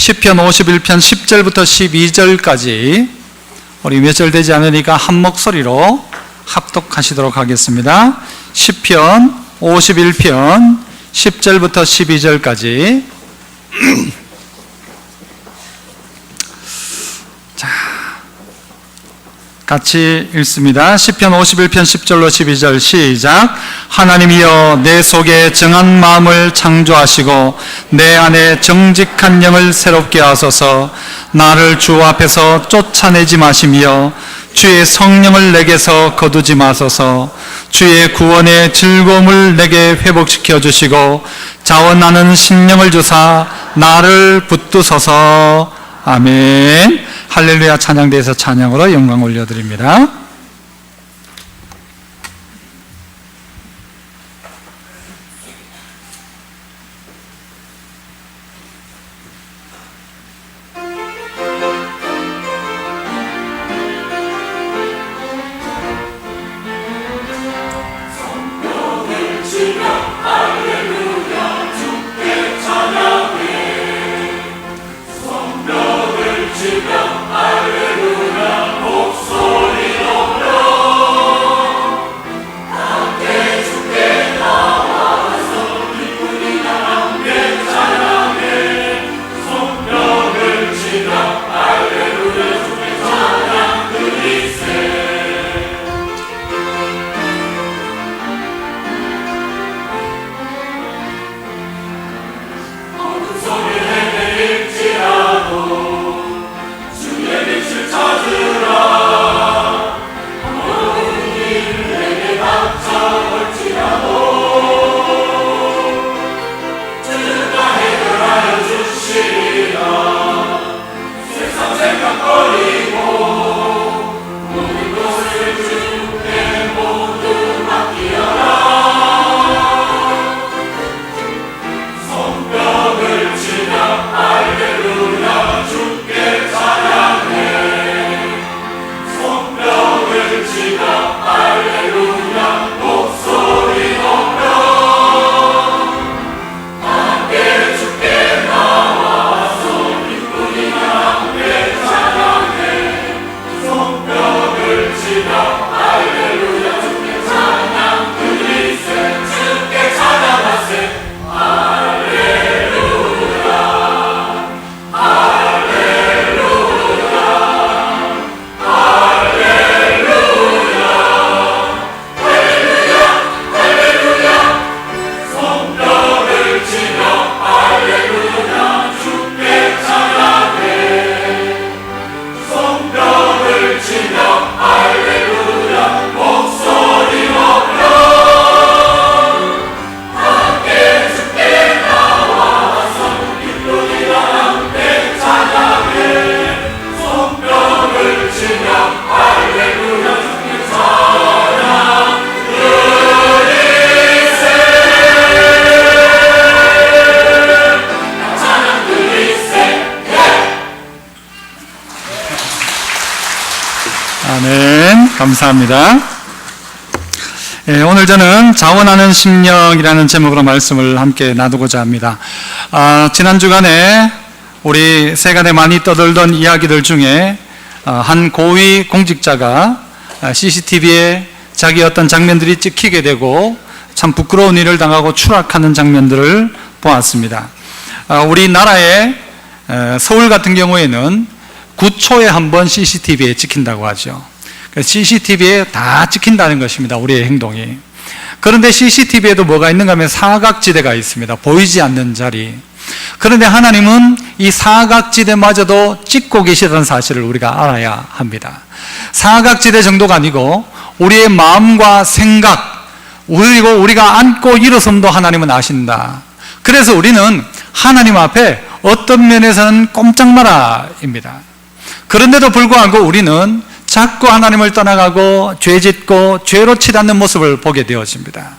시편 51편 10절부터 12절까지 우리 몇 절 되지 않으니까 한 목소리로 합독하시도록 하겠습니다. 시편 51편 10절부터 12절까지 자, 같이 읽습니다. 시편 51편 10절로 12절 시작. 하나님이여 내 속에 정한 마음을 창조하시고 내 안에 정직한 영을 새롭게 하소서. 나를 주 앞에서 쫓아내지 마시며 주의 성령을 내게서 거두지 마소서. 주의 구원의 즐거움을 내게 회복시켜 주시고 자원하는 심령을 주사 나를 붙드소서. 아멘. 할렐루야. 찬양대에서 찬양으로 영광 올려드립니다. 아멘. 감사합니다. 오늘 저는 자원하는 심령이라는 제목으로 말씀을 함께 나누고자 합니다. 지난 주간에 우리 세간에 많이 떠돌던 이야기들 중에 한 고위 공직자가 CCTV에 자기 어떤 장면들이 찍히게 되고 참 부끄러운 일을 당하고 추락하는 장면들을 보았습니다. 우리나라의 서울 같은 경우에는 9초에 한 번 CCTV에 찍힌다고 하죠. CCTV에 다 찍힌다는 것입니다. 우리의 행동이. 그런데 CCTV에도 뭐가 있는가 하면 사각지대가 있습니다. 보이지 않는 자리. 그런데 하나님은 이 사각지대마저도 찍고 계시다는 사실을 우리가 알아야 합니다. 사각지대 정도가 아니고 우리의 마음과 생각, 그리고 우리가 앉고 일어섬도 하나님은 아신다. 그래서 우리는 하나님 앞에 어떤 면에서는 꼼짝마라입니다. 그런데도 불구하고 우리는 자꾸 하나님을 떠나가고 죄짓고 죄로 치닫는 모습을 보게 되어집니다.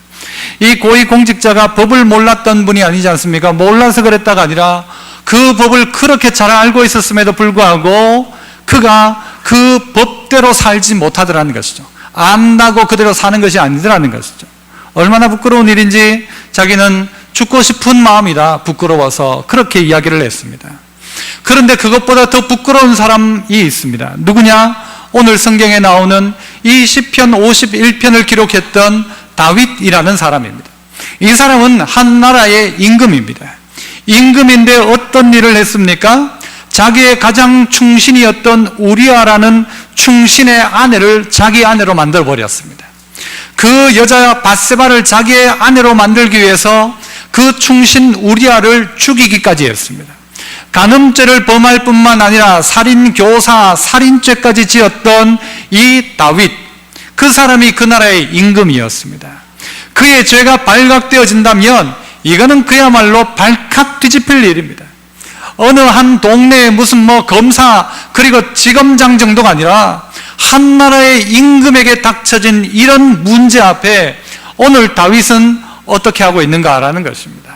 이 고위공직자가 법을 몰랐던 분이 아니지 않습니까? 몰라서 그랬다가 아니라 그 법을 그렇게 잘 알고 있었음에도 불구하고 그가 그 법대로 살지 못하더라는 것이죠. 안다고 그대로 사는 것이 아니더라는 것이죠. 얼마나 부끄러운 일인지 자기는 죽고 싶은 마음이라 부끄러워서 그렇게 이야기를 했습니다. 그런데 그것보다 더 부끄러운 사람이 있습니다. 누구냐? 오늘 성경에 나오는 이 시편 51편을 기록했던 다윗이라는 사람입니다. 이 사람은 한 나라의 임금입니다. 임금인데 어떤 일을 했습니까? 자기의 가장 충신이었던 우리아라는 충신의 아내를 자기 아내로 만들어 버렸습니다. 그 여자 밧세바를 자기의 아내로 만들기 위해서 그 충신 우리아를 죽이기까지 했습니다. 간음죄를 범할 뿐만 아니라 살인, 교사, 살인죄까지 지었던 이 다윗, 그 사람이 그 나라의 임금이었습니다. 그의 죄가 발각되어진다면 이거는 그야말로 발칵 뒤집힐 일입니다. 어느 한 동네에 무슨 검사 그리고 지검장 정도가 아니라 한 나라의 임금에게 닥쳐진 이런 문제 앞에 오늘 다윗은 어떻게 하고 있는가라는 것입니다.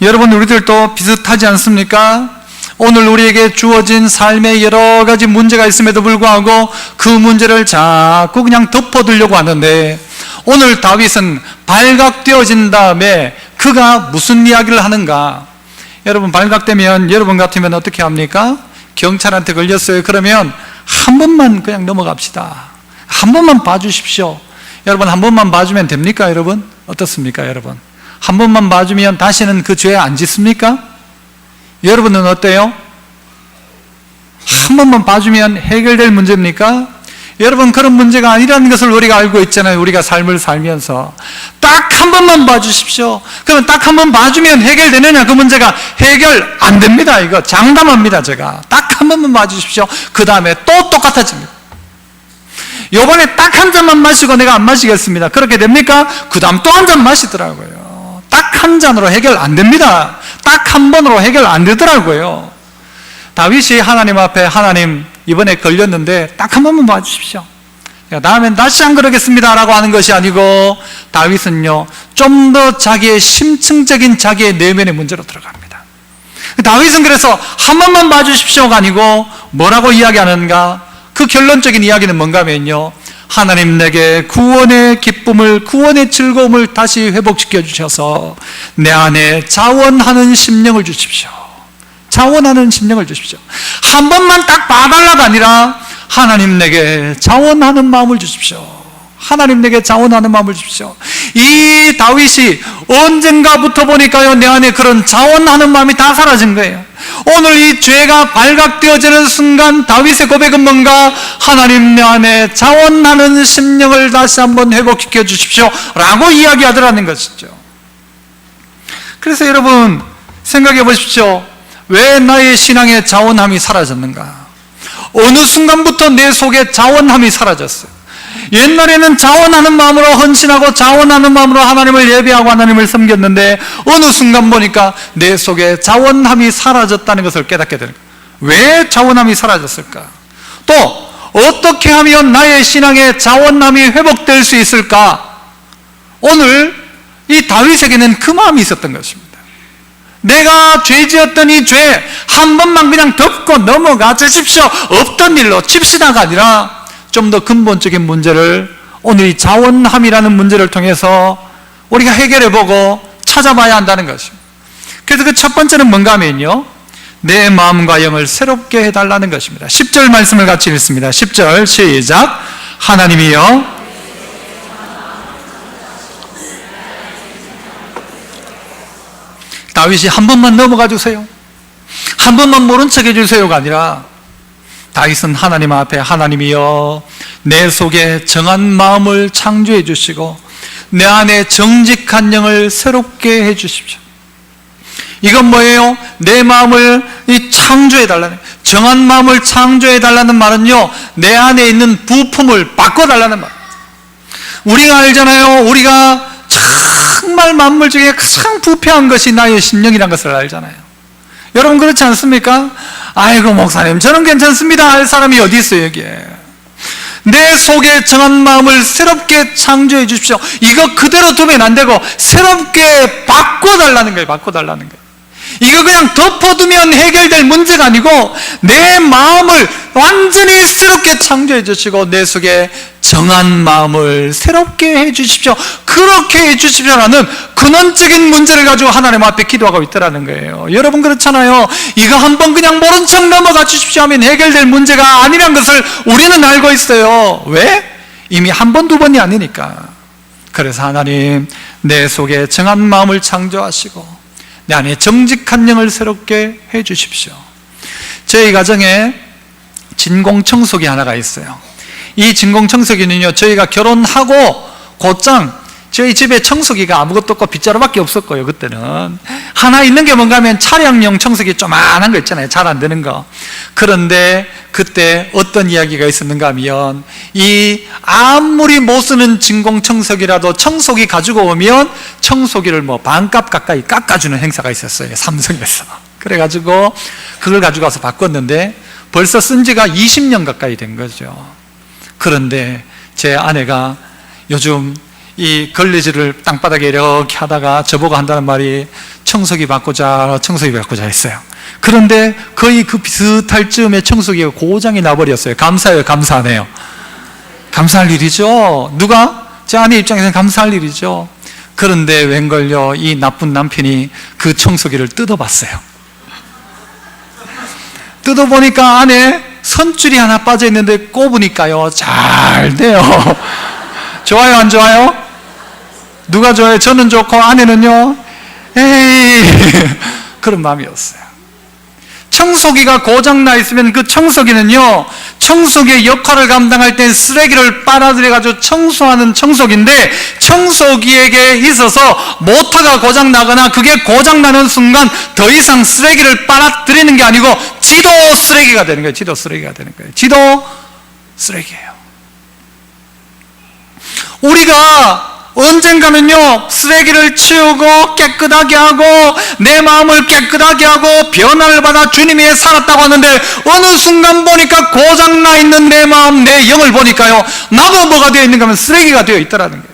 여러분, 우리들도 비슷하지 않습니까? 오늘 우리에게 주어진 삶에 여러 가지 문제가 있음에도 불구하고 그 문제를 자꾸 그냥 덮어두려고 하는데, 오늘 다윗은 발각되어진 다음에 그가 무슨 이야기를 하는가? 여러분, 발각되면 여러분 같으면 어떻게 합니까? 경찰한테 걸렸어요. 그러면 한 번만 그냥 넘어갑시다. 한 번만 봐주십시오. 여러분, 한 번만 봐주면 됩니까? 여러분, 어떻습니까? 여러분, 한 번만 봐주면 다시는 그 죄 안 짓습니까? 여러분은 어때요? 한 번만 봐주면 해결될 문제입니까? 여러분, 그런 문제가 아니라는 것을 우리가 알고 있잖아요. 우리가 삶을 살면서 딱 한 번만 봐주십시오. 그러면 딱 한 번 봐주면 해결되느냐? 그 문제가 해결 안 됩니다. 이거 장담합니다. 제가 딱 한 번만 봐주십시오. 그 다음에 또 똑같아집니다. 요번에 딱 한 잔만 마시고 내가 안 마시겠습니다. 그렇게 됩니까? 그 다음 또 한 잔 마시더라고요. 딱 한 잔으로 해결 안 됩니다. 딱 한 번으로 해결 안 되더라고요. 다윗이 하나님 앞에, 하나님 이번에 걸렸는데 딱 한 번만 봐주십시오. 다음엔 다시 안 그러겠습니다 라고 하는 것이 아니고, 다윗은요 좀 더 자기의 심층적인 자기의 내면의 문제로 들어갑니다. 다윗은 그래서 한 번만 봐주십시오가 아니고 뭐라고 이야기하는가? 그 결론적인 이야기는 뭔가 하면요, 하나님 내게 구원의 기쁨을, 구원의 즐거움을 다시 회복시켜 주셔서 내 안에 자원하는 심령을 주십시오. 자원하는 심령을 주십시오. 한 번만 딱 봐달라가 아니라 하나님 내게 자원하는 마음을 주십시오. 하나님 내게 자원하는 마음을 주십시오. 이 다윗이 언젠가부터 보니까요, 내 안에 그런 자원하는 마음이 다 사라진 거예요. 오늘 이 죄가 발각되어지는 순간 다윗의 고백은 뭔가? 하나님 내 안에 자원하는 심령을 다시 한번 회복시켜 주십시오 라고 이야기하더라는 것이죠. 그래서 여러분 생각해 보십시오. 왜 나의 신앙의 자원함이 사라졌는가? 어느 순간부터 내 속에 자원함이 사라졌어요. 옛날에는 자원하는 마음으로 헌신하고 자원하는 마음으로 하나님을 예배하고 하나님을 섬겼는데, 어느 순간 보니까 내 속에 자원함이 사라졌다는 것을 깨닫게 되는 거예요. 왜 자원함이 사라졌을까? 또 어떻게 하면 나의 신앙의 자원함이 회복될 수 있을까? 오늘 이 다윗에게는 그 마음이 있었던 것입니다. 내가 죄지었던 이 죄 한 번만 그냥 덮고 넘어가 주십시오, 없던 일로 칩시다가 아니라 좀 더 근본적인 문제를 오늘 이 자원함이라는 문제를 통해서 우리가 해결해보고 찾아봐야 한다는 것입니다. 그래서 그 첫 번째는 뭔가 하면요, 내 마음과 영을 새롭게 해달라는 것입니다. 10절 말씀을 같이 읽습니다. 10절 시작. 하나님이여 다윗이 한 번만 넘어가 주세요, 한 번만 모른 척 해주세요가 아니라 다윗은 하나님 앞에, 하나님이여 내 속에 정한 마음을 창조해 주시고 내 안에 정직한 영을 새롭게 해 주십시오. 이건 뭐예요? 내 마음을 창조해 달라는, 정한 마음을 창조해 달라는 말은요, 내 안에 있는 부품을 바꿔 달라는 말. 우리가 알잖아요. 우리가 정말 만물 중에 가장 부패한 것이 나의 심령이라는 것을 알잖아요. 여러분 그렇지 않습니까? 아이고 목사님 저는 괜찮습니다 할 사람이 어디 있어요 여기에? 내 속에 정한 마음을 새롭게 창조해 주십시오. 이거 그대로 두면 안 되고 새롭게 바꿔달라는 거예요. 바꿔달라는 거예요. 이거 그냥 덮어두면 해결될 문제가 아니고 내 마음을 완전히 새롭게 창조해 주시고 내 속에 정한 마음을 새롭게 해 주십시오. 그렇게 해주십시오라는 근원적인 문제를 가지고 하나님 앞에 기도하고 있더라는 거예요. 여러분 그렇잖아요. 이거 한번 그냥 모른 척 넘어가 주십시오 하면 해결될 문제가 아니란 것을 우리는 알고 있어요. 왜? 이미 한 번, 두 번이 아니니까. 그래서 하나님, 내 속에 정한 마음을 창조하시고 내 안에 정직한 영을 새롭게 해 주십시오. 저희 가정에 진공청소기 하나가 있어요. 이 진공청소기는요, 저희가 결혼하고 곧장 저희 집에 청소기가 아무것도 없고 빗자루밖에 없었고요. 그때는 하나 있는 게 뭔가 하면 차량용 청소기 조그만한 거 있잖아요. 잘 안 되는 거. 그런데 그때 어떤 이야기가 있었는가 하면, 이 아무리 못 쓰는 진공청소기라도 청소기 가지고 오면 청소기를 뭐 반값 가까이 깎아주는 행사가 있었어요. 삼성에서. 그래가지고 그걸 가지고 와서 바꿨는데 벌써 쓴 지가 20년 가까이 된 거죠. 그런데 제 아내가 요즘 이 걸레질을 땅바닥에 이렇게 하다가 저보고 한다는 말이 청소기 바꾸자 했어요. 그런데 거의 그 비슷할 즈음에 청소기가 고장이 나버렸어요. 감사해요, 감사하네요. 감사할 일이죠. 누가? 제 아내 입장에서는 감사할 일이죠. 그런데 웬걸요, 이 나쁜 남편이 그 청소기를 뜯어봤어요. 뜯어보니까 안에 선줄이 하나 빠져있는데 꼽으니까요, 잘 돼요. 좋아요, 안 좋아요? 누가 좋아요? 저는 좋고 아내는요, 에이, 그런 마음이었어요. 청소기가 고장나 있으면 그 청소기는요, 청소기의 역할을 감당할 때 쓰레기를 빨아들여가지고 청소하는 청소기인데, 청소기에게 있어서 모터가 고장나거나 그게 고장나는 순간 더 이상 쓰레기를 빨아들이는 게 아니고 지도 쓰레기가 되는 거예요. 지도 쓰레기가 되는 거예요. 지도 쓰레기예요. 우리가 언젠가는요, 쓰레기를 치우고 깨끗하게 하고 내 마음을 깨끗하게 하고 변화를 받아 주님이 살았다고 하는데, 어느 순간 보니까 고장나 있는 내 마음, 내 영을 보니까요, 나도 뭐가 되어 있는가 하면 쓰레기가 되어 있더라는 거예요.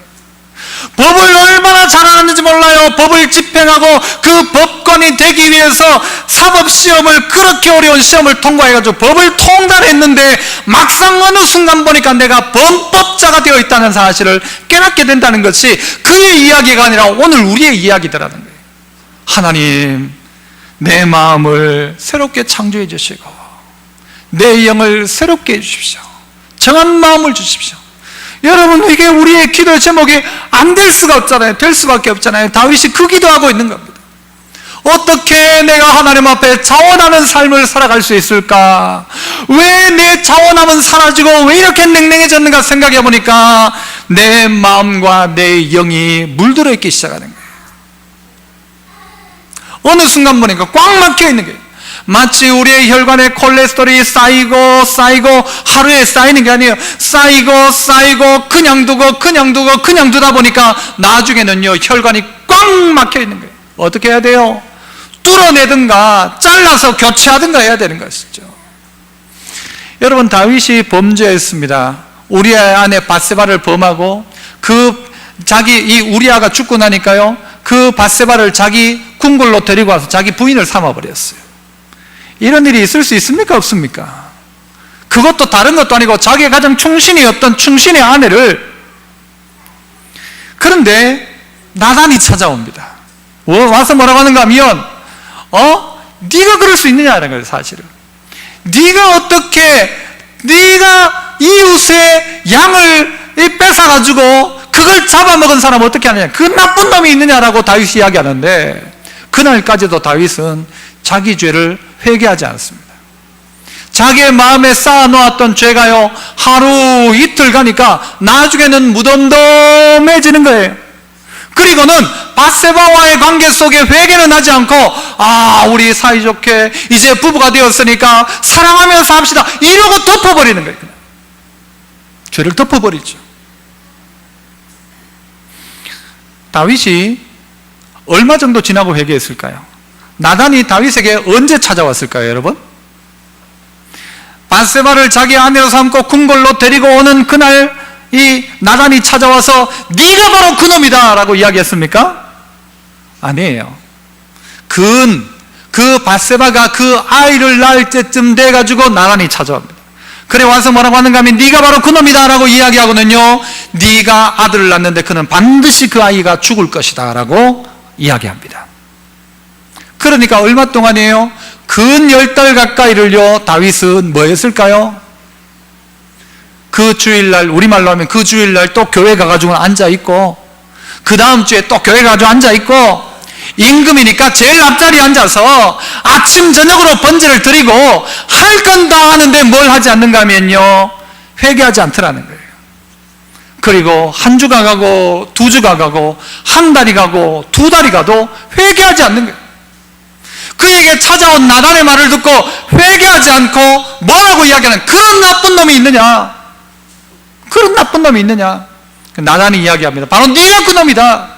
법을 얼마나 잘 아는지 몰라요. 법을 집행하고 그 법관이 되기 위해서 사법시험을, 그렇게 어려운 시험을 통과해가지고 법을 통달했는데, 막상 어느 순간 보니까 내가 범법자가 되어 있다는 사실을 깨닫게 된다는 것이 그의 이야기가 아니라 오늘 우리의 이야기더라는 거예요. 하나님, 내 마음을 새롭게 창조해 주시고 내 영을 새롭게 해 주십시오. 정한 마음을 주십시오. 여러분, 이게 우리의 기도의 제목이 안 될 수가 없잖아요. 될 수밖에 없잖아요. 다윗이 그 기도하고 있는 겁니다. 어떻게 내가 하나님 앞에 자원하는 삶을 살아갈 수 있을까? 왜 내 자원함은 사라지고 왜 이렇게 냉랭해졌는가 생각해 보니까 내 마음과 내 영이 물들어 있기 시작하는 거예요. 어느 순간 보니까 꽉 막혀 있는 거예요. 마치 우리의 혈관에 콜레스테롤이 쌓이고 하루에 쌓이는 게 아니에요. 쌓이고 그냥 두다 보니까 나중에는요, 혈관이 꽉 막혀 있는 거예요. 어떻게 해야 돼요? 뚫어내든가 잘라서 교체하든가 해야 되는 것이죠. 여러분, 다윗이 범죄했습니다. 우리아 아내 밧세바를 범하고 이 우리아가 죽고 나니까요, 그 밧세바를 자기 궁궐로 데리고 와서 자기 부인을 삼아버렸어요. 이런 일이 있을 수 있습니까? 없습니까? 그것도 다른 것도 아니고 자기의 가장 충신이었던 충신의 아내를. 그런데 나단이 찾아옵니다. 와서 뭐라고 하는가 하면, 네가 그럴 수 있느냐라는 거예요. 사실은 네가 이웃의 양을 뺏어가지고 그걸 잡아먹은 사람 어떻게 하느냐, 그 나쁜 놈이 있느냐라고 다윗이 이야기하는데, 그날까지도 다윗은 자기 죄를 회개하지 않습니다. 자기의 마음에 쌓아놓았던 죄가요, 하루 이틀 가니까 나중에는 무덤덤해지는 거예요. 그리고는 밧세바와의 관계 속에 회개는 하지 않고, 우리 사이좋게 이제 부부가 되었으니까 사랑하면서 합시다, 이러고 덮어버리는 거예요. 그냥 죄를 덮어버리죠. 다윗이 얼마 정도 지나고 회개했을까요? 나단이 다윗에게 언제 찾아왔을까요, 여러분? 밧세바를 자기 아내로 삼고 궁궐로 데리고 오는 그날 이 나단이 찾아와서 네가 바로 그놈이다 라고 이야기했습니까? 아니에요. 그 밧세바가 그 아이를 낳을 때쯤 돼가지고 나단이 찾아옵니다. 그래 와서 뭐라고 하는가 하면 네가 바로 그놈이다 라고 이야기하거든요. 네가 아들을 낳는데 그는 반드시 그 아이가 죽을 것이다 라고 이야기합니다. 그러니까 얼마 동안이에요? 근 10달 가까이를요 다윗은 뭐 했을까요? 그 주일날, 우리말로 하면 그 주일날 또 교회 가가지고 앉아있고, 그 다음 주에 또 교회 가가지고 앉아있고, 임금이니까 제일 앞자리에 앉아서 아침 저녁으로 번제를 드리고 할 건 다 하는데 뭘 하지 않는가 하면요 회개하지 않더라는 거예요. 그리고 한 주가 가고 두 주가 가고 한 달이 가고 두 달이 가도 회개하지 않는 거예요. 그에게 찾아온 나단의 말을 듣고 회개하지 않고 뭐라고 이야기하는, 그런 나쁜 놈이 있느냐, 그런 나쁜 놈이 있느냐. 나단이 이야기합니다. 바로 네가 그 놈이다.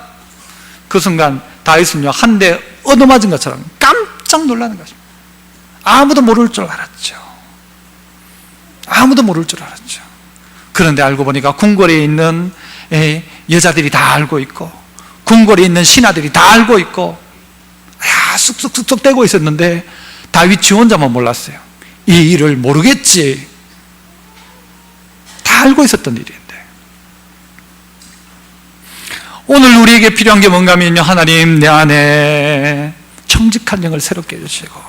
그 순간 다윗은요 한 대 얻어맞은 것처럼 깜짝 놀라는 것입니다. 아무도 모를 줄 알았죠. 아무도 모를 줄 알았죠. 그런데 알고 보니까 궁궐에 있는 여자들이 다 알고 있고, 궁궐에 있는 신하들이 다 알고 있고, 쑥쑥쑥쑥 떼고 있었는데 다윗이 혼자만 몰랐어요. 이 일을 모르겠지. 다 알고 있었던 일인데. 오늘 우리에게 필요한 게 뭔가 하면요, 하나님 내 안에 정직한 영을 새롭게 해주시고,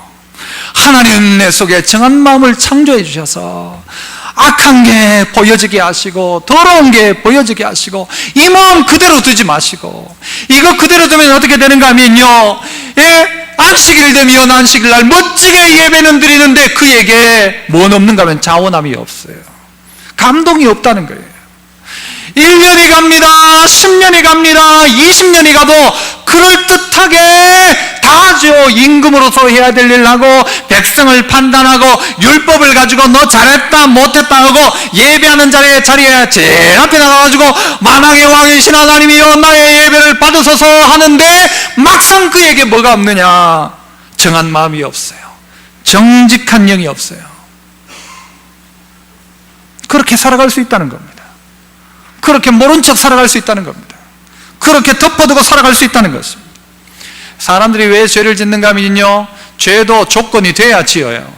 하나님 내 속에 정한 마음을 창조해 주셔서 악한 게 보여지게 하시고 더러운 게 보여지게 하시고, 이 마음 그대로 두지 마시고, 이거 그대로 두면 어떻게 되는가 하면요, 안식일 되면 안식일 날 멋지게 예배는 드리는데 그에게 뭔 없는가 하면 자원함이 없어요. 감동이 없다는 거예요. 1년이 갑니다, 10년이 갑니다, 20년이 가도 그럴듯하게 다 하죠. 임금으로서 해야 될 일을 하고, 백성을 판단하고, 율법을 가지고 너 잘했다 못했다 하고, 예배하는 자리에 제일 앞에 나가가지고 만왕의 왕이신 하나님이여 나의 예배를 받으소서 하는데, 막상 그에게 뭐가 없느냐? 정한 마음이 없어요. 정직한 영이 없어요. 그렇게 살아갈 수 있다는 겁니다. 그렇게 모른 척 살아갈 수 있다는 겁니다. 그렇게 덮어두고 살아갈 수 있다는 것입니다. 사람들이 왜 죄를 짓는가 하면요, 죄도 조건이 돼야 지어요.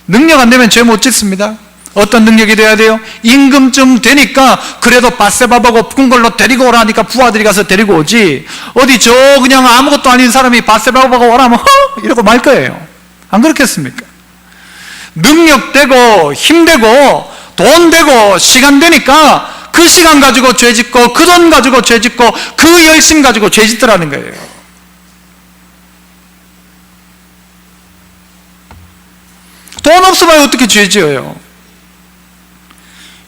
능력 안 되면 죄 못 짓습니다. 어떤 능력이 돼야 돼요? 임금쯤 되니까 그래도 밧세바보고 궁궐로 데리고 오라니까 부하들이 가서 데리고 오지, 어디 저 그냥 아무것도 아닌 사람이 밧세바보고 오라면 이러고 말 거예요. 안 그렇겠습니까? 능력 되고 힘 되고 돈 되고 시간 되니까 그 시간 가지고 죄 짓고 그 돈 가지고 죄 짓고 그 열심 가지고 죄 짓더라는 거예요. 돈 없어봐야 어떻게 죄 지어요?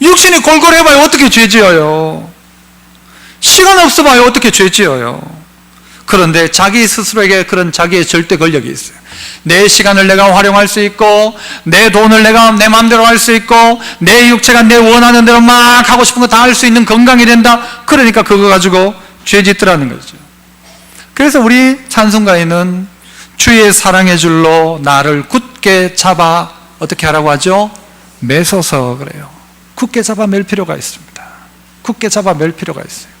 육신이 골골해봐야 어떻게 죄 지어요? 시간 없어봐야 어떻게 죄 지어요? 그런데 자기 스스로에게 그런 자기의 절대 권력이 있어요. 내 시간을 내가 활용할 수 있고, 내 돈을 내가 내 마음대로 할 수 있고, 내 육체가 내 원하는 대로 막 하고 싶은 거 다 할 수 있는 건강이 된다. 그러니까 그거 가지고 죄 짓더라는 거죠. 그래서 우리 찬송가에는 주의 사랑의 줄로 나를 굳게 잡아 어떻게 하라고 하죠? 매소서 그래요. 굳게 잡아 맬 필요가 있습니다. 굳게 잡아 맬 필요가 있어요.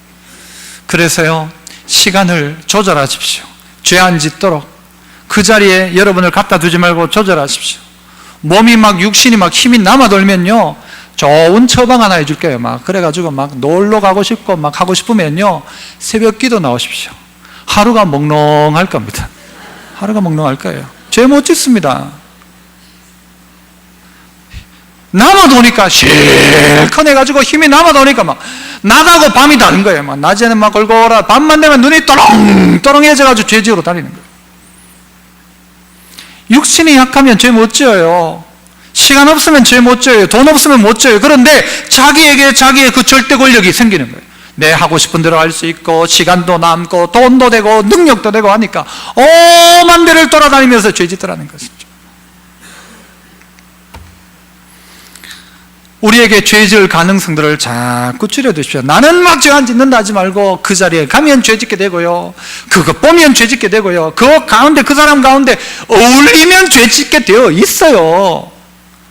그래서요, 시간을 조절하십시오. 죄 안 짓도록 그 자리에 여러분을 갖다 두지 말고 조절하십시오. 몸이 막 육신이 막 힘이 남아 돌면요, 좋은 처방 하나 해줄게요. 막 그래가지고 막 놀러 가고 싶고 막 하고 싶으면요, 새벽 기도 나오십시오. 하루가 몽롱할 겁니다. 하루가 몽롱할 거예요. 죄 못 짓습니다. 남아도니까 실컷 해가지고 힘이 남아도니까 막 낮하고 밤이 다른 거예요. 막 낮에는 막 걸고라, 밤만 되면 눈이 또롱또롱해져가지고 죄 지으러 다니는 거예요. 육신이 약하면 죄 못 지어요. 시간 없으면 죄 못 지어요. 돈 없으면 못 지어요. 그런데 자기에게 자기의 그 절대 권력이 생기는 거예요. 내 하고 싶은 대로 할 수 있고, 시간도 남고, 돈도 되고, 능력도 되고 하니까 오만 데를 돌아다니면서 죄 짓더라는 것이죠. 우리에게 죄 지을 가능성들을 자꾸 줄여두십시오. 나는 막 죄 안 짓는다 하지 말고, 그 자리에 가면 죄 짓게 되고요, 그거 보면 죄 짓게 되고요, 그 가운데 그 사람 가운데 어울리면 죄 짓게 되어 있어요.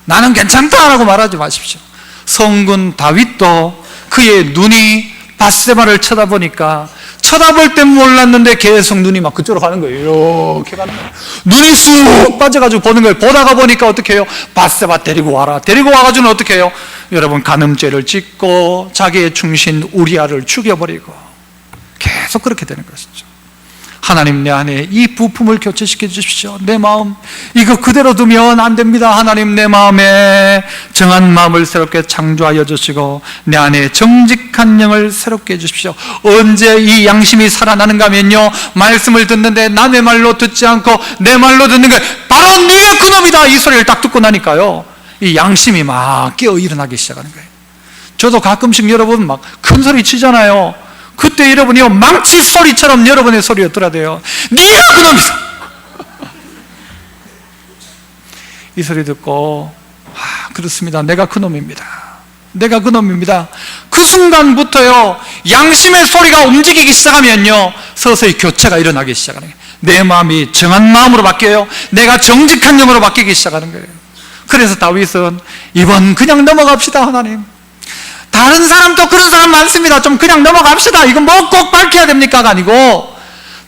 나는 괜찮다라고 말하지 마십시오. 성군 다윗도 그의 눈이 밧세바를 쳐다보니까 쳐다볼 땐 몰랐는데 계속 눈이 막 그쪽으로 가는 거예요. 이렇게 가는 거예요. 눈이 쑥 빠져가지고 보는 거예요. 보다가 보니까 어떻게 해요? 바세바 데리고 와라. 데리고 와가지고는 어떻게 해요? 여러분, 간음죄를 짓고 자기의 충신 우리아를 죽여버리고 계속 그렇게 되는 것이죠. 하나님, 내 안에 이 부품을 교체시켜 주십시오. 내 마음 이거 그대로 두면 안 됩니다. 하나님, 내 마음에 정한 마음을 새롭게 창조하여 주시고 내 안에 정직한 영을 새롭게 해주십시오. 언제 이 양심이 살아나는가 하면요, 말씀을 듣는데 남의 말로 듣지 않고 내 말로 듣는 게 바로 네가 그놈이다, 이 소리를 딱 듣고 나니까요, 이 양심이 막 깨어 일어나기 시작하는 거예요. 저도 가끔씩 여러분 막 큰 소리 치잖아요. 그때 여러분이요, 망치 소리처럼 여러분의 소리가 들어야 돼요. 네가 그놈이다. 이 소리 듣고, 그렇습니다. 내가 그놈입니다. 내가 그놈입니다. 그 순간부터요, 양심의 소리가 움직이기 시작하면요, 서서히 교체가 일어나기 시작하는 거예요. 내 마음이 정한 마음으로 바뀌어요. 내가 정직한 영으로 바뀌기 시작하는 거예요. 그래서 다윗은 이번 그냥 넘어갑시다, 하나님. 다른 사람도 그런 사람 많습니다. 좀 그냥 넘어갑시다. 이건 뭐 꼭 밝혀야 됩니까가 아니고,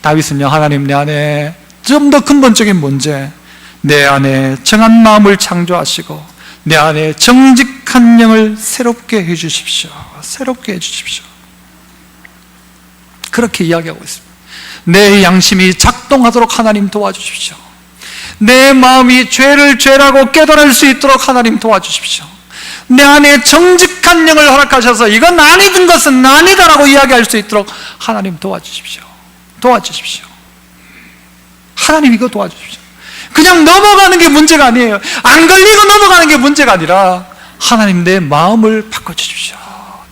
다윗은요, 하나님, 내 안에 좀 더 근본적인 문제, 내 안에 정한 마음을 창조하시고 내 안에 정직한 영을 새롭게 해주십시오. 새롭게 해주십시오. 그렇게 이야기하고 있습니다. 내 양심이 작동하도록 하나님 도와주십시오. 내 마음이 죄를 죄라고 깨달을 수 있도록 하나님 도와주십시오. 내 안에 정직한 영을 허락하셔서 이건 아니든 것은 아니다라고 이야기할 수 있도록 하나님 도와주십시오. 도와주십시오. 하나님, 이거 도와주십시오. 그냥 넘어가는 게 문제가 아니에요. 안 걸리고 넘어가는 게 문제가 아니라, 하나님, 내 마음을 바꿔주십시오.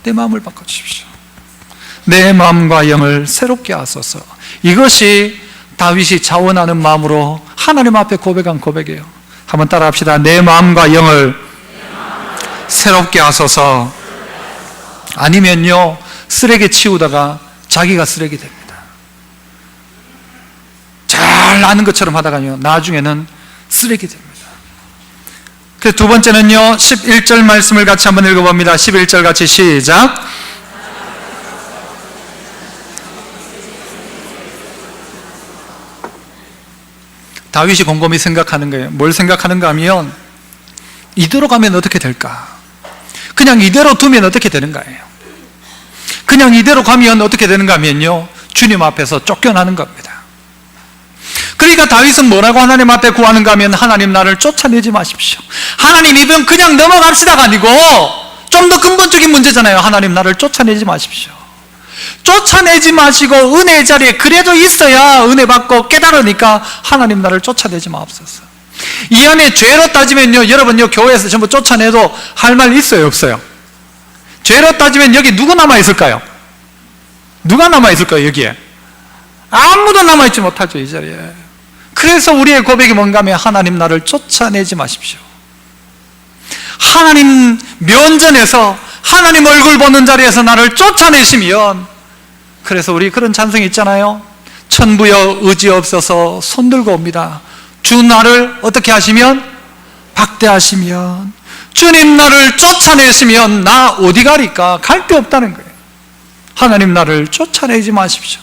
내 마음을 바꿔주십시오. 내 마음과 영을 새롭게 하소서. 이것이 다윗이 자원하는 마음으로 하나님 앞에 고백한 고백이에요. 한번 따라 합시다. 내 마음과 영을 새롭게 하소서. 아니면요, 쓰레기 치우다가 자기가 쓰레기 됩니다. 잘 아는 것처럼 하다가요, 나중에는 쓰레기 됩니다. 그 두 번째는요, 11절 말씀을 같이 한번 읽어봅니다. 11절 같이 시작. 다윗이 곰곰이 생각하는 거예요. 뭘 생각하는가 하면, 이대로 가면 어떻게 될까? 그냥 이대로 두면 어떻게 되는가예요. 그냥 이대로 가면 어떻게 되는가 하면요, 주님 앞에서 쫓겨나는 겁니다. 그러니까 다윗은 뭐라고 하나님 앞에 구하는가 하면, 하나님, 나를 쫓아내지 마십시오. 하나님, 이번 그냥 넘어갑시다가 아니고 좀 더 근본적인 문제잖아요. 하나님, 나를 쫓아내지 마십시오. 쫓아내지 마시고 은혜의 자리에 그래도 있어야 은혜 받고 깨달으니까, 하나님, 나를 쫓아내지 마옵소서. 이 안에 죄로 따지면요, 여러분요, 교회에서 전부 쫓아내도 할 말 있어요, 없어요? 죄로 따지면 여기 누구 남아있을까요? 누가 남아있을까요, 여기에? 아무도 남아있지 못하죠, 이 자리에. 그래서 우리의 고백이 뭔가 하면, 하나님, 나를 쫓아내지 마십시오. 하나님 면전에서, 하나님 얼굴 보는 자리에서 나를 쫓아내시면, 그래서 우리 그런 찬송이 있잖아요. 천부여 의지없어서 손들고 옵니다. 주 나를 어떻게 하시면? 박대하시면. 주님, 나를 쫓아내시면 나 어디 가리까? 갈 데 없다는 거예요. 하나님, 나를 쫓아내지 마십시오.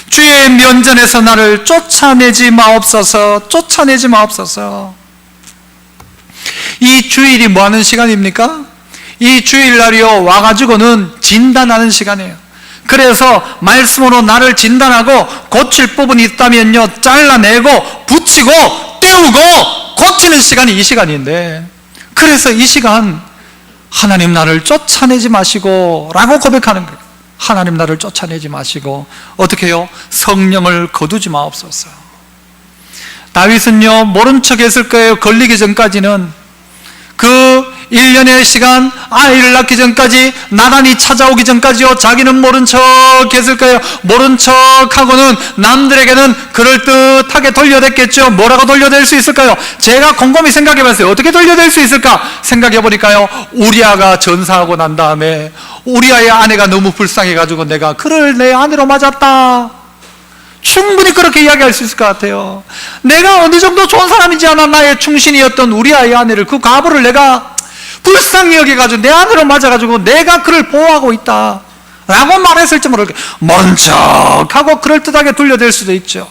주의 면전에서 나를 쫓아내지 마옵소서. 쫓아내지 마옵소서. 이 주일이 뭐 하는 시간입니까? 이 주일날이요, 와가지고는 진단하는 시간이에요. 그래서 말씀으로 나를 진단하고 고칠 부분이 있다면요, 잘라내고 붙이고 떼우고 고치는 시간이 이 시간인데, 그래서 이 시간 하나님, 나를 쫓아내지 마시고 라고 고백하는 거예요. 하나님, 나를 쫓아내지 마시고 어떻게 해요? 성령을 거두지 마옵소서. 다윗은요, 모른 척 했을 거예요. 걸리기 전까지는. 그 1년의 시간, 아이를 낳기 전까지, 나단이 찾아오기 전까지요, 자기는 모른 척 했을 거예요. 모른 척 하고는 남들에게는 그럴듯하게 돌려댔겠죠. 뭐라고 돌려댈 수 있을까요? 제가 곰곰이 생각해 봤어요. 어떻게 돌려댈 수 있을까? 생각해 보니까요, 우리아가 전사하고 난 다음에 우리아의 아내가 너무 불쌍해가지고 내가 그를 내 아내로 맞았다, 충분히 그렇게 이야기할 수 있을 것 같아요. 내가 어느 정도 좋은 사람인지 아나, 나의 충신이었던 우리아의 아내를, 그 과부를 내가 불쌍히 여겨가지고 내 아내로 맞아가지고 내가 그를 보호하고 있다 라고 말했을지 모르게 모른 척하고 그럴듯하게 돌려댈 수도 있죠.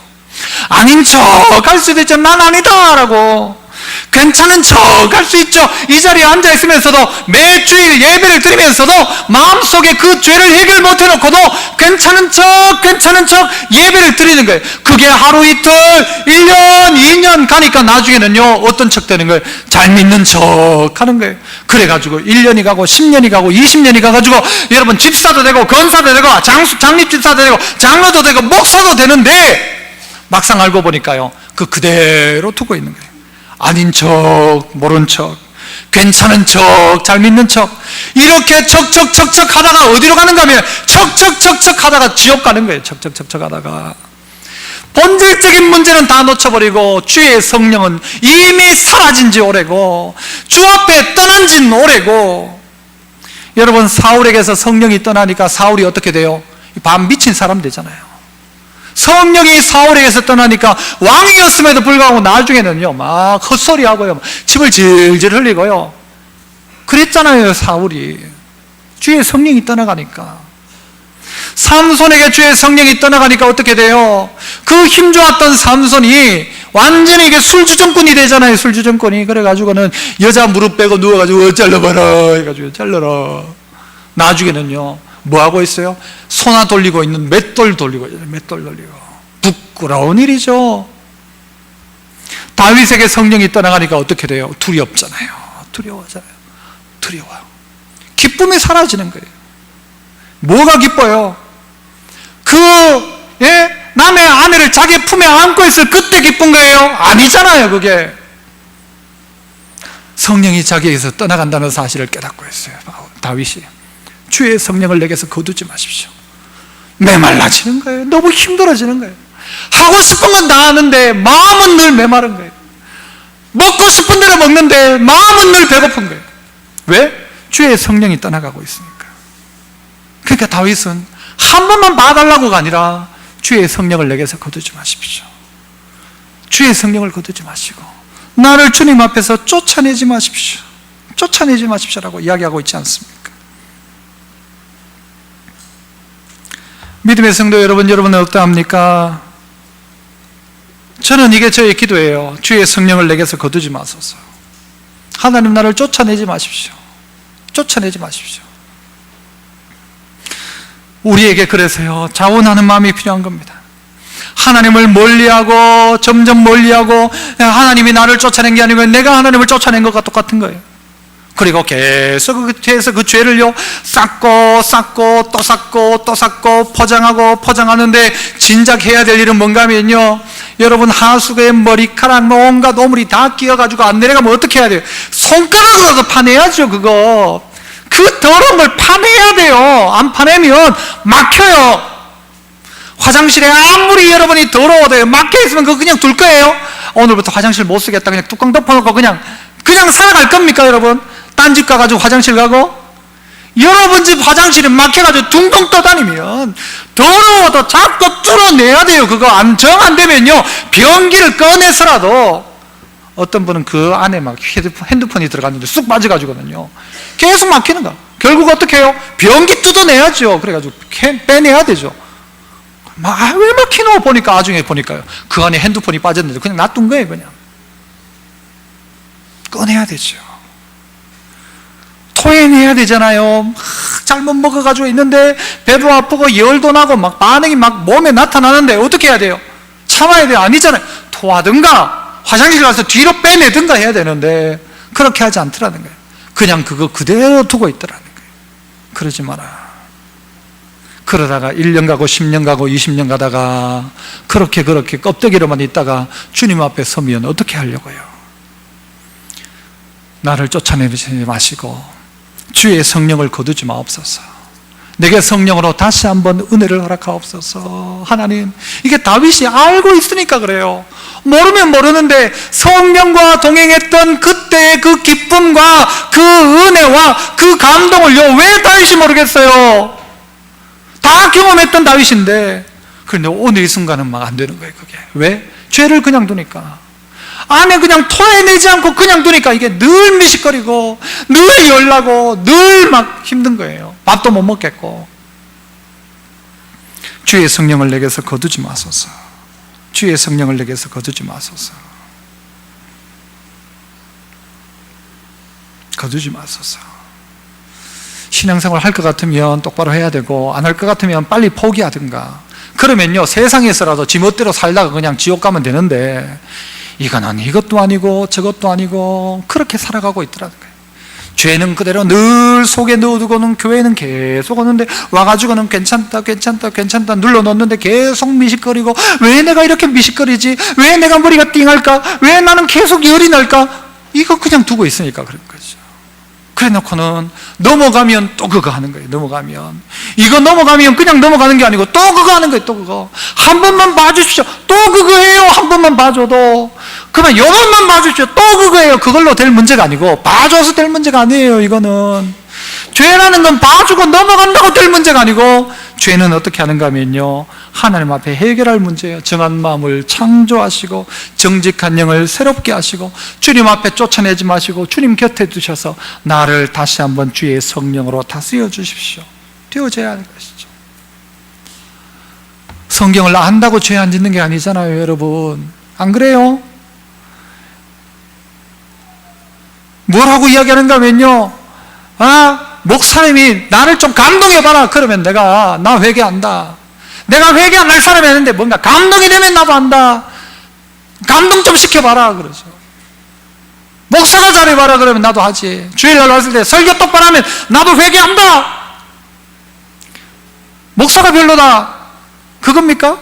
아닌 척할 수도 있죠. 난 아니다 라고 괜찮은 척 할 수 있죠. 이 자리에 앉아 있으면서도 매 주일 예배를 드리면서도 마음속에 그 죄를 해결 못 해놓고도 괜찮은 척 예배를 드리는 거예요. 그게 하루 이틀 1년 2년 가니까 나중에는요 어떤 척 되는 거예요? 잘 믿는 척 하는 거예요. 그래가지고 1년이 가고 10년이 가고 20년이 가가지고 여러분 집사도 되고 권사도 되고 장립집사도 되고 장로도 되고 목사도 되는데 막상 알고 보니까요 그대로 두고 있는 거예요. 아닌 척, 모른 척, 괜찮은 척, 잘 믿는 척, 이렇게 척척척척 하다가 어디로 가는가 하면 척척척척 하다가 지옥 가는 거예요. 척척척척 하다가 본질적인 문제는 다 놓쳐버리고 주의 성령은 이미 사라진 지 오래고 주 앞에 떠난 지는 오래고. 여러분 사울에게서 성령이 떠나니까 사울이 어떻게 돼요? 반 미친 사람 되잖아요. 성령이 사울에게서 떠나니까 왕이었음에도 불구하고 나중에는요 막 헛소리하고요 침을 질질 흘리고요 그랬잖아요. 사울이 주의 성령이 떠나가니까. 삼손에게 주의 성령이 떠나가니까 어떻게 돼요? 그 힘 좋았던 삼손이 완전히 이게 술주정꾼이 되잖아요. 술주정꾼이. 그래가지고는 여자 무릎 빼고 누워가지고 잘라봐라 해가지고 잘라라. 나중에는요 뭐하고 있어요? 소나 돌리고 있는 맷돌 돌리고 있어요. 맷돌 돌리고. 부끄러운 일이죠. 다윗에게 성령이 떠나가니까 어떻게 돼요? 두렵잖아요. 두려워져요. 두려워요. 기쁨이 사라지는 거예요. 뭐가 기뻐요? 남의 아내를 자기 품에 안고 있을 그때 기쁜 거예요? 아니잖아요. 그게 성령이 자기에게서 떠나간다는 사실을 깨닫고 있어요. 다윗이 주의 성령을 내게서 거두지 마십시오. 메말라지는 거예요. 너무 힘들어지는 거예요. 하고 싶은 건 다 하는데 마음은 늘 메마른 거예요. 먹고 싶은 대로 먹는데 마음은 늘 배고픈 거예요. 왜? 주의 성령이 떠나가고 있으니까. 그러니까 다윗은 한 번만 봐달라고가 아니라 주의 성령을 내게서 거두지 마십시오. 주의 성령을 거두지 마시고 나를 주님 앞에서 쫓아내지 마십시오. 쫓아내지 마십시오라고 이야기하고 있지 않습니까? 믿음의 성도 여러분, 여러분은 어떠합니까? 저는 이게 저의 기도예요. 주의 성령을 내게서 거두지 마소서. 하나님 나를 쫓아내지 마십시오. 쫓아내지 마십시오. 우리에게 그래서요 자원하는 마음이 필요한 겁니다. 하나님을 멀리하고 점점 멀리하고 하나님이 나를 쫓아낸 게 아니고 내가 하나님을 쫓아낸 것과 똑같은 거예요. 그리고 계속 그 뒤에서 그 죄를요 쌓고 또 쌓고 또 쌓고 포장하고 포장하는데 진작 해야 될 일은 뭔가 하면요 여러분 하수구에 머리카락 온갖 오물이 다 끼어가지고 안 내려가면 어떻게 해야 돼요? 손가락으로도 파내야죠. 그거 그 더러운 걸 파내야 돼요. 안 파내면 막혀요. 화장실에 아무리 여러분이 더러워도 막혀있으면 그거 그냥 둘 거예요? 오늘부터 화장실 못 쓰겠다 그냥 뚜껑 덮어놓고 그냥 살아갈 겁니까 여러분? 딴 집 가가지고 화장실 가고? 여러분 집 화장실이 막혀가지고 둥둥 떠다니면 더러워도 자꾸 뚫어내야 돼요. 그거 정 안 되면요 변기를 꺼내서라도 어떤 분은 그 안에 막 핸드폰이 들어갔는데 쑥 빠져가지고는요 계속 막히는 거야. 결국 어떻게 해요? 변기 뜯어내야죠. 그래가지고 빼내야 되죠. 왜 막히노? 보니까 나중에 보니까요 그 안에 핸드폰이 빠졌는데 그냥 놔둔 거예요. 그냥 꺼내야 되죠. 토해내야 되잖아요. 잘못 먹어가지고 있는데 배도 아프고 열도 나고 막 반응이 막 몸에 나타나는데 어떻게 해야 돼요? 참아야 돼요? 아니잖아요. 토하든가 화장실 가서 뒤로 빼내든가 해야 되는데 그렇게 하지 않더라는 거예요. 그냥 그거 그대로 두고 있더라는 거예요. 그러지 마라. 그러다가 1년 가고 10년 가고 20년 가다가 그렇게 껍데기로만 있다가 주님 앞에 서면 어떻게 하려고요? 나를 쫓아내지 마시고 주의 성령을 거두지 마옵소서. 내게 성령으로 다시 한번 은혜를 허락하옵소서. 하나님, 이게 다윗이 알고 있으니까 그래요. 모르면 모르는데 성령과 동행했던 그때의 그 기쁨과 그 은혜와 그 감동을요 왜 다윗이 모르겠어요? 다 경험했던 다윗인데. 그런데 오늘 이 순간은 막 안 되는 거예요. 그게 왜? 죄를 그냥 두니까, 안에 그냥 토해내지 않고 그냥 두니까 이게 늘 미식거리고 늘 열나고 늘 막 힘든 거예요. 밥도 못 먹겠고. 주의 성령을 내게서 거두지 마소서. 주의 성령을 내게서 거두지 마소서. 거두지 마소서. 신앙생활 할 것 같으면 똑바로 해야 되고, 안 할 것 같으면 빨리 포기하든가. 그러면요, 세상에서라도 지멋대로 살다가 그냥 지옥 가면 되는데, 이거는 이것도 아니고 저것도 아니고 그렇게 살아가고 있더라는 거예요. 죄는 그대로 늘 속에 넣어두고는 교회는 계속 오는데, 와가지고는 괜찮다 눌러놓는데 계속 미식거리고, 왜 내가 이렇게 미식거리지? 왜 내가 머리가 띵할까? 왜 나는 계속 열이 날까? 이거 그냥 두고 있으니까 그런 거죠. 그래 놓고는 넘어가면 또 그거 하는 거예요. 넘어가면 이거 넘어가면 그냥 넘어가는 게 아니고 또 그거 하는 거예요. 또 그거 한 번만 봐주십시오. 또 그거 해요. 한 번만 봐줘도 그러면 요번만 봐주십시오. 또 그거 해요. 그걸로 될 문제가 아니고, 봐줘서 될 문제가 아니에요. 이거는 죄라는 건 봐주고 넘어간다고 될 문제가 아니고, 죄는 어떻게 하는가 하면요, 하나님 앞에 해결할 문제예요. 정한 마음을 창조하시고 정직한 영을 새롭게 하시고, 주님 앞에 쫓아내지 마시고 주님 곁에 두셔서 나를 다시 한번 주의 성령으로 다스려 주십시오. 되어져야 하는 것이죠. 성경을 안다고 죄 안 짓는 게 아니잖아요, 여러분. 안 그래요? 뭐라고 이야기하는가 하면요, 목사님이 나를 좀 감동해봐라. 그러면 나 회개한다. 내가 회개 안 할 사람이 아닌데 뭔가 감동이 되면 나도 한다. 감동 좀 시켜봐라 그러죠. 목사가 잘해봐라 그러면 나도 하지. 주일날 왔을 때 설교 똑바로 하면 나도 회개한다. 목사가 별로다 그겁니까?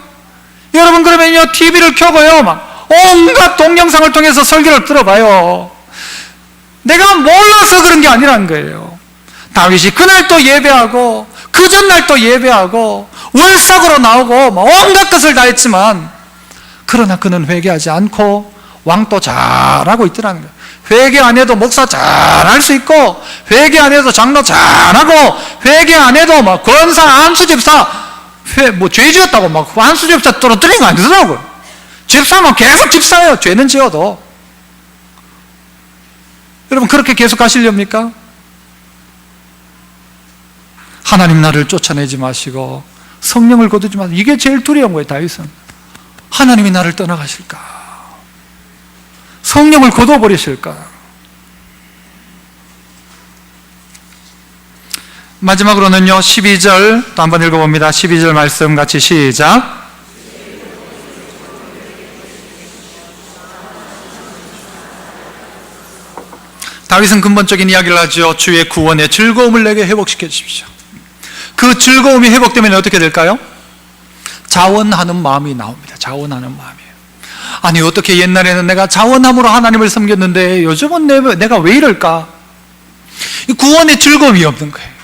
여러분, 그러면요, TV를 켜고요, 막 온갖 동영상을 통해서 설교를 들어봐요. 내가 몰라서 그런 게 아니라는 거예요. 다윗이 그날 또 예배하고 그 전날 또 예배하고 월삭으로 나오고 막 온갖 것을 다 했지만, 그러나 그는 회개하지 않고 왕도 잘하고 있더라는 거예요. 회개 안 해도 목사 잘할 수 있고, 회개 안 해도 장로 잘하고, 회개 안 해도 막 권사, 안수집사 죄 지었다고 막 안수집사 떨어뜨리는 거 아니더라고요. 집사면 계속 집사예요. 죄는 지어도. 여러분, 그렇게 계속 가시렵니까? 하나님 나를 쫓아내지 마시고 성령을 거두지 마시고. 이게 제일 두려운 거예요, 다윗은. 하나님이 나를 떠나가실까? 성령을 거둬버리실까? 마지막으로는요, 12절 또 한번 읽어봅니다. 12절 말씀 같이 시작. 다윗은 근본적인 이야기를 하죠. 주의 구원의 즐거움을 내게 회복시켜 주십시오. 그 즐거움이 회복되면 어떻게 될까요? 자원하는 마음이 나옵니다. 자원하는 마음이에요. 아니, 어떻게 옛날에는 내가 자원함으로 하나님을 섬겼는데 요즘은 내가 왜 이럴까? 구원의 즐거움이 없는 거예요.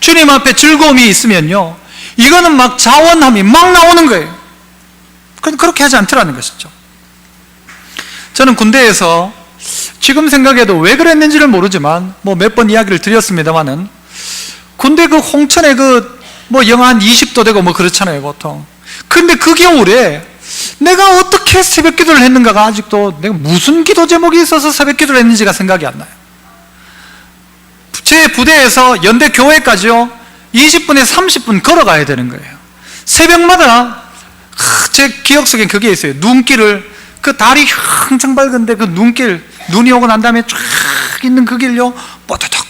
주님 앞에 즐거움이 있으면요, 이거는 막 자원함이 막 나오는 거예요. 그렇게 하지 않더라는 것이죠. 저는 군대에서 지금 생각해도 왜 그랬는지를 모르지만 몇 번 이야기를 드렸습니다만은, 군대 그 홍천에 영하 한 20도 되고 그렇잖아요, 보통. 근데 그 겨울에 내가 어떻게 새벽 기도를 했는가가 아직도, 내가 무슨 기도 제목이 있어서 새벽 기도를 했는지가 생각이 안 나요. 제 부대에서 연대 교회까지요, 20분에 30분 걸어가야 되는 거예요. 새벽마다 제 기억 속에 그게 있어요. 눈길을, 그 달이 항상 밝은데 그 눈이 오고 난 다음에 쫙 있는 그 길요, 뽀드덕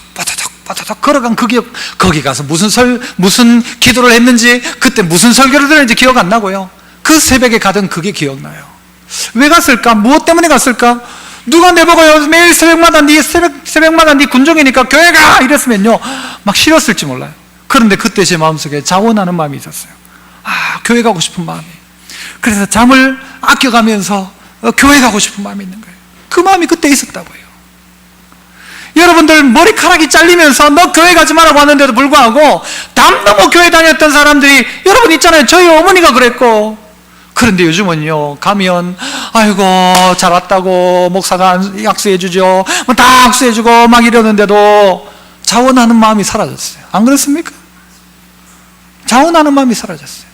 걸어간 그 기억. 거기 가서 무슨 기도를 했는지, 그때 무슨 설교를 들었는지 기억 안 나고요. 그 새벽에 가던 그게 기억나요. 왜 갔을까? 무엇 때문에 갔을까? 누가 내보고요, 매일 새벽마다 네 군종이니까 교회 가! 이랬으면요, 막 싫었을지 몰라요. 그런데 그때 제 마음속에 자원하는 마음이 있었어요. 교회 가고 싶은 마음이. 그래서 잠을 아껴가면서 교회 가고 싶은 마음이 있는 거예요. 그 마음이 그때 있었다고요. 여러분들, 머리카락이 잘리면서 너 교회 가지 말라고 하는데도 불구하고 담도 못 교회 다녔던 사람들이, 여러분 있잖아요. 저희 어머니가 그랬고. 그런데 요즘은요, 가면 아이고 잘 왔다고 목사가 약수해 주죠, 다 악수해 주고 막 이러는데도 자원하는 마음이 사라졌어요. 안 그렇습니까? 자원하는 마음이 사라졌어요.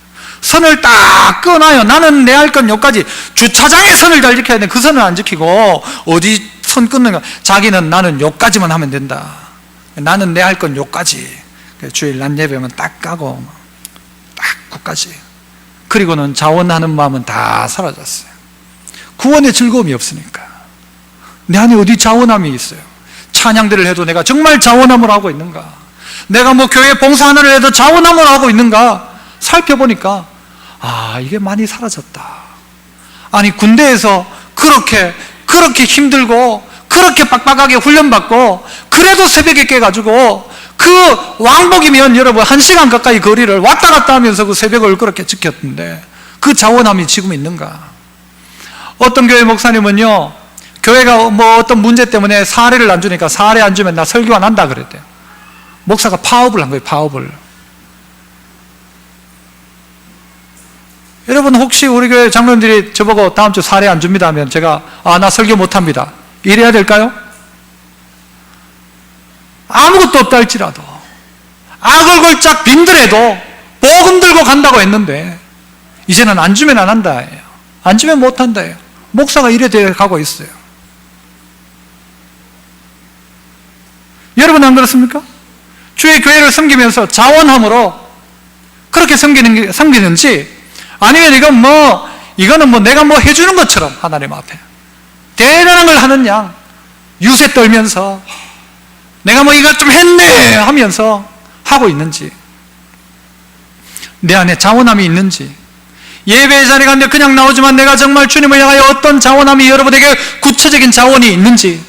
선을 딱 끊어요. 나는 내 할 건 여기까지. 주차장에 선을 잘 지켜야 돼. 그 선을 안 지키고 어디 선 끊는가? 자기는 나는 여기까지만 하면 된다. 나는 내 할 건 여기까지. 주일 낮 예배면 딱 까고 딱 입구까지. 그리고는 자원하는 마음은 다 사라졌어요. 구원의 즐거움이 없으니까. 내 안에 어디 자원함이 있어요? 찬양들을 해도 내가 정말 자원함을 하고 있는가? 내가 뭐 교회 봉사 하나를 해도 자원함을 하고 있는가? 살펴보니까 이게 많이 사라졌다. 아니, 군대에서 그렇게 힘들고 그렇게 빡빡하게 훈련받고 그래도 새벽에 깨가지고 그 왕복이면 여러분 1시간 가까이 거리를 왔다 갔다 하면서 그 새벽을 그렇게 지켰는데 그 자원함이 지금 있는가? 어떤 교회 목사님은요, 교회가 뭐 어떤 문제 때문에 사례를 안 주니까 사례 안 주면 나 설교 안 한다 그랬대요. 목사가 파업을 한 거예요. 파업을. 여러분, 혹시 우리 교회 장로님들이 저보고 다음 주 사례 안 줍니다 하면 제가 나 설교 못 합니다 이래야 될까요? 아무것도 없다 할지라도 악을 걸짝 빈들에도 복음 들고 간다고 했는데 이제는 안 주면 안 한다 해요. 안 주면 못 한다 해요. 목사가 이래 돼 가고 있어요. 여러분 안 그렇습니까? 주의 교회를 섬기면서 자원함으로 그렇게 섬기는지, 아니면 이거는 뭐 내가 뭐 해주는 것처럼 하나님 앞에 대단한 걸 하는 양 유세 떨면서 내가 뭐 이것 좀 했네 하면서 하고 있는지, 내 안에 자원함이 있는지, 예배의 자리에 갔는데 그냥 나오지만 내가 정말 주님을 향하여 어떤 자원함이 여러분에게 구체적인 자원이 있는지.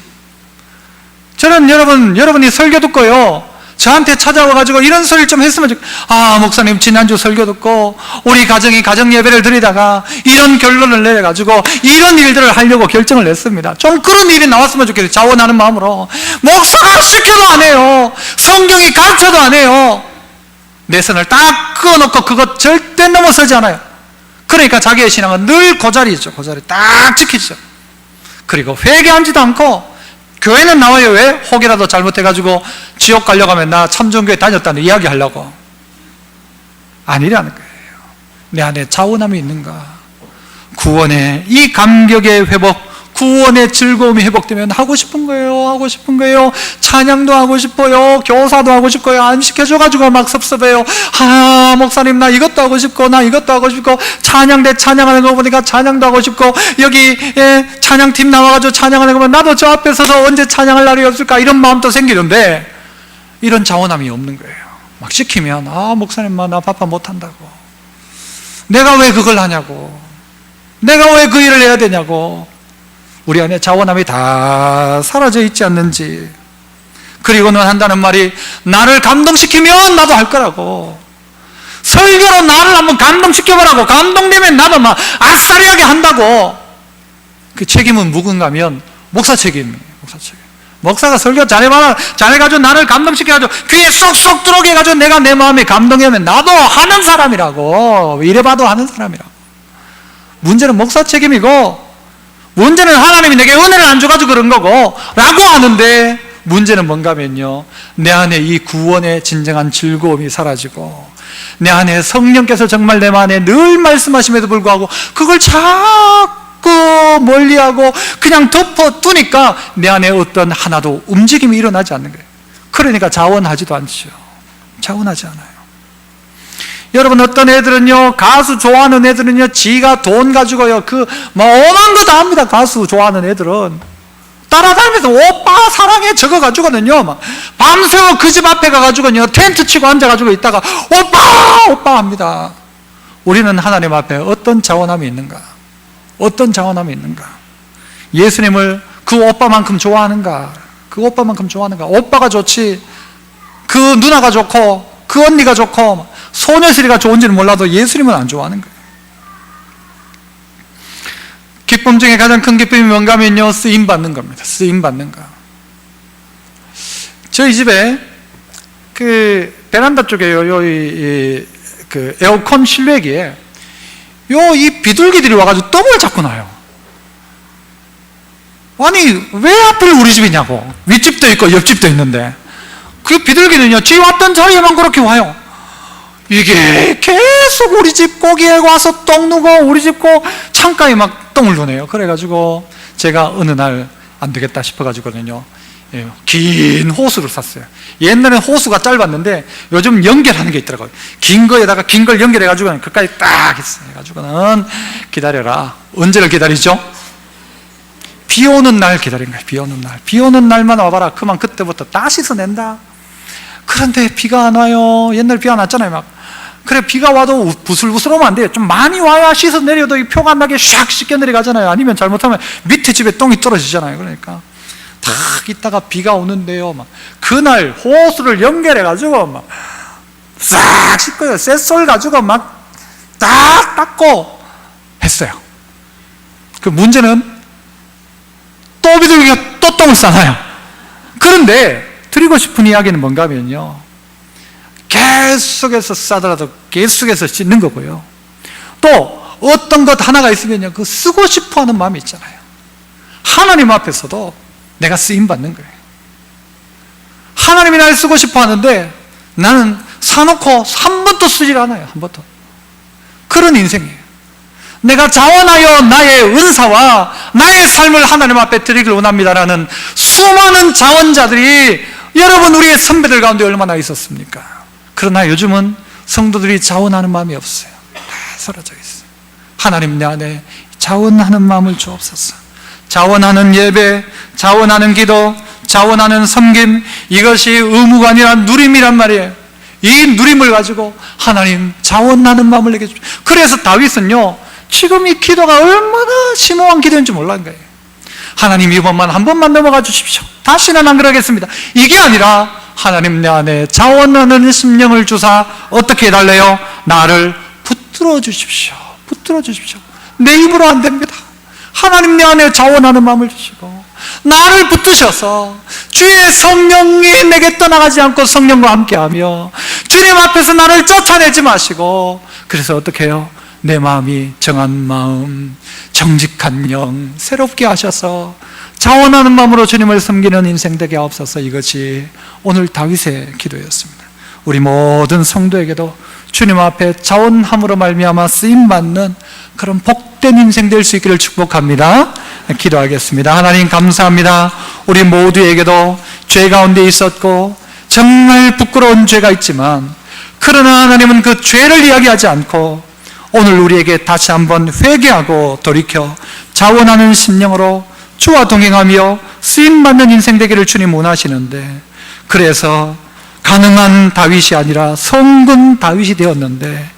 저는 여러분이 설교 듣고요, 저한테 찾아와가지고 이런 소리를 좀 했으면 좋겠어요. 목사님 지난주 설교 듣고 우리 가정이 가정 예배를 드리다가 이런 결론을 내려가지고 이런 일들을 하려고 결정을 냈습니다. 좀 그런 일이 나왔으면 좋겠어요. 자원하는 마음으로. 목사가 시켜도 안 해요. 성경이 가르쳐도 안 해요. 내 선을 딱 그어놓고 그것 절대 넘어서지 않아요. 그러니까 자기의 신앙은 늘 그 자리죠. 그 자리 딱 지키죠. 그리고 회개하지도 않고, 교회는 나와요. 왜? 혹이라도 잘못해가지고 지옥 가려고 하면 나 참전교회 다녔다는 이야기 하려고. 아니라는 거예요. 내 안에 자원함이 있는가? 구원의 이 감격의 회복, 구원의 즐거움이 회복되면 하고 싶은 거예요. 찬양도 하고 싶어요. 교사도 하고 싶고요. 안 시켜줘가지고 막 섭섭해요. 목사님 나 이것도 하고 싶고 나 이것도 하고 싶고, 찬양대 찬양하는 거 보니까 찬양도 하고 싶고, 여기 찬양팀 나와가지고 찬양하는 거 보면 나도 저 앞에 서서 언제 찬양할 날이 없을까 이런 마음도 생기는데, 이런 자원함이 없는 거예요. 막 시키면 목사님 나 바빠 못한다고, 내가 왜 그걸 하냐고, 내가 왜 그 일을 해야 되냐고. 우리 안에 자원함이 다 사라져 있지 않는지. 그리고는 한다는 말이 나를 감동시키면 나도 할 거라고. 설교로 나를 한번 감동시켜보라고. 감동되면 나도 막 아싸리하게 한다고. 그 책임은 누군가 하면 목사 책임이에요. 목사 책임. 목사가 설교 잘해가지고 나를 감동시켜가지고 귀에 쏙쏙 들어오게 해가지고 내가 내 마음에 감동하면 나도 하는 사람이라고. 이래봐도 하는 사람이라고. 문제는 목사 책임이고, 문제는 하나님이 내게 은혜를 안 줘가지고 그런 거고 라고 하는데, 문제는 뭔가 하면요, 내 안에 이 구원의 진정한 즐거움이 사라지고, 내 안에 성령께서 정말 내 안에 늘 말씀하심에도 불구하고 그걸 자꾸 멀리하고 그냥 덮어두니까 내 안에 어떤 하나도 움직임이 일어나지 않는 거예요. 그러니까 자원하지도 않죠. 자원하지 않아요. 여러분, 어떤 애들은요, 가수 좋아하는 애들은요, 지가 돈 가지고요, 오만 거 다 합니다. 가수 좋아하는 애들은 따라다니면서 오빠 사랑해 적어가지고는요, 막 밤새워 그 집 앞에 가가지고요, 텐트 치고 앉아가지고 있다가 오빠 합니다. 우리는 하나님 앞에 어떤 자원함이 있는가? 어떤 자원함이 있는가? 예수님을 그 오빠만큼 좋아하는가? 그 오빠만큼 좋아하는가? 오빠가 좋지, 그 누나가 좋고 그 언니가 좋고 소녀시리가 좋은지는 몰라도 예수님은 안 좋아하는 거예요. 기쁨 중에 가장 큰 기쁨이 뭔가 하면요, 쓰임받는 겁니다. 쓰임받는 거. 저희 집에 베란다 쪽에 그 에어컨 실외기에 이 비둘기들이 와가지고 똥을 자꾸 놔요. 아니, 왜 하필 우리 집이냐고. 윗집도 있고 옆집도 있는데 그 비둘기는요, 지 왔던 자리에만 그렇게 와요. 이게 계속 우리 집 고기에 와서 똥 누고 우리 집 창가에 막 똥을 누네요. 그래가지고 제가 어느 날 안 되겠다 싶어가지고는요, 긴 호수를 샀어요. 옛날에는 호수가 짧았는데 요즘 연결하는 게 있더라고요. 긴 거에다가 긴 걸 연결해가지고 그까지 딱 해가지고는 기다려라. 언제를 기다리죠? 비 오는 날 기다린 거예요. 비 오는 날. 비 오는 날만 와봐라. 그만 그때부터 다 씻어낸다. 그런데 비가 안 와요. 옛날에 비 안 왔잖아요. 막. 그래, 비가 와도 부슬부슬 오면 안 돼요. 좀 많이 와야 씻어 내려도 이 표가 안 나게 샥 씻겨 내려가잖아요. 아니면 잘못하면 밑에 집에 똥이 떨어지잖아요. 그러니까 탁 있다가 비가 오는데요. 막 그날 호수를 연결해가지고 막 싹 씻고요. 쇳솔 가지고 막 딱 닦고 했어요. 그 문제는 또 비둘기가 또 똥을 싸나요. 그런데 드리고 싶은 이야기는 뭔가 하면요, 계속해서 싸더라도 계속해서 씻는 거고요. 또 어떤 것 하나가 있으면요, 그 쓰고 싶어 하는 마음이 있잖아요. 하나님 앞에서도 내가 쓰임받는 거예요. 하나님이 날 쓰고 싶어 하는데 나는 사놓고 한 번도 쓰질 않아요. 한 번도. 그런 인생이에요. 내가 자원하여 나의 은사와 나의 삶을 하나님 앞에 드리길 원합니다라는 수많은 자원자들이 여러분 우리의 선배들 가운데 얼마나 있었습니까? 그러나 요즘은 성도들이 자원하는 마음이 없어요. 다 사라져 있어요. 하나님 내 안에 자원하는 마음을 주옵소서. 자원하는 예배, 자원하는 기도, 자원하는 섬김, 이것이 의무가 아니라 누림이란 말이에요. 이 누림을 가지고 하나님 자원하는 마음을 내게 주십시오. 그래서 다윗은요, 지금 이 기도가 얼마나 심오한 기도인지 몰라는 거예요. 하나님 이번만 한 번만 넘어가 주십시오. 다시는 안 그러겠습니다. 이게 아니라 하나님 내 안에 자원하는 심령을 주사 어떻게 해달래요? 나를 붙들어 주십시오. 붙들어 주십시오. 내 입으로 안 됩니다. 하나님 내 안에 자원하는 마음을 주시고 나를 붙드셔서 주의 성령이 내게 떠나가지 않고 성령과 함께하며 주님 앞에서 나를 쫓아내지 마시고, 그래서 어떻게 해요? 내 마음이 정한 마음, 정직한 영 새롭게 하셔서 자원하는 마음으로 주님을 섬기는 인생 되게 하옵소서. 이것이 오늘 다윗의 기도였습니다. 우리 모든 성도에게도 주님 앞에 자원함으로 말미암아 쓰임받는 그런 복된 인생 될 수 있기를 축복합니다. 기도하겠습니다. 하나님 감사합니다. 우리 모두에게도 죄 가운데 있었고 정말 부끄러운 죄가 있지만, 그러나 하나님은 그 죄를 이야기하지 않고 오늘 우리에게 다시 한번 회개하고 돌이켜 자원하는 심령으로 주와 동행하며 쓰임받는 인생 되기를 주님 원하시는데, 그래서 가능한 다윗이 아니라 성군 다윗이 되었는데,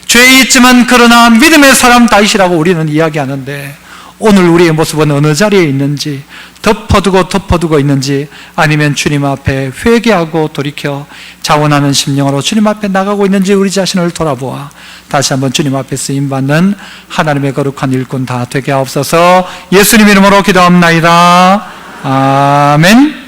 죄 있지만 그러나 믿음의 사람 다윗이라고 우리는 이야기하는데, 오늘 우리의 모습은 어느 자리에 있는지, 덮어두고 있는지, 아니면 주님 앞에 회개하고 돌이켜 자원하는 심령으로 주님 앞에 나가고 있는지 우리 자신을 돌아보아 다시 한번 주님 앞에 쓰임받는 하나님의 거룩한 일꾼 다 되게 하옵소서. 예수님 이름으로 기도합나이다. 아멘.